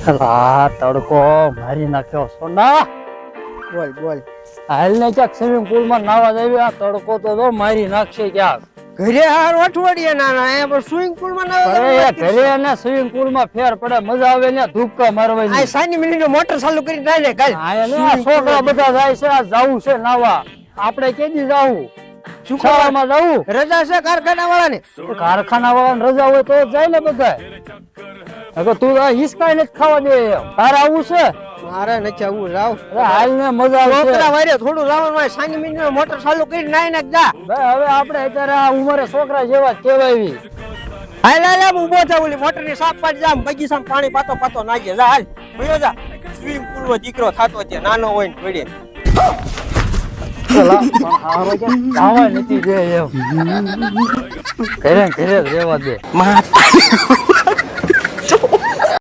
અલા તડકો મારી નાખ્યો સોના. બોલ બોલ. હાલ ને ક્યાંક સ્વિમિંગ પુલ માં નાવા જાવી. આ તડકો તો જો મારી નાખશે ક્યાંક. ઘરે હાર અઠવાડિયે નાના અહીંયા પણ સ્વિમિંગ પુલ માં અરે એ ઘરે અને સ્વિમિંગ પુલ માં ફેર પડે. મજા આવે ને ધૂપકા મારવાની. આ 5 મિનિટ મોટર ચાલુ કરી જાય ને કાલ. આ ને આ છોકરા બધા જાય છે. આ જાવું છે નાવા. આપણે કેદી જાવું? શુક્રવારમાં જાવું. રજા છે કારખાના વાળાને. કારખાના વાળાને રજા હોય તો જાય ને બધા. હવે તું આ હિસકાઈ નથી ખાવા દે. તારે આવું છે? મારે નથી આવું રાવ. અરે હાલ ને મજા આવે છોકરા વારે થોડું રાવણ માં 5 મિનિટ મોટર ચાલુ કરી નાઈ નાખ જા. ભાઈ હવે આપણે અત્યારે આ ઉંમરે છોકરા જેવા જ કહેવાય. હાલ હાલ આમ ઊભો થા ઓલી મોટર ની સાફ પાડી જા. બગીચામાં પાણી પાતો પાતો નાખી જા. હાલ ભયો જા. સ્વિમિંગ પુલ માં દીકરો થાતો છે નાનો હોય ને પડી. પેલા પણ હારો કે આવા નથી દે એમ. ઘરે ઘરે જ રહેવા દે.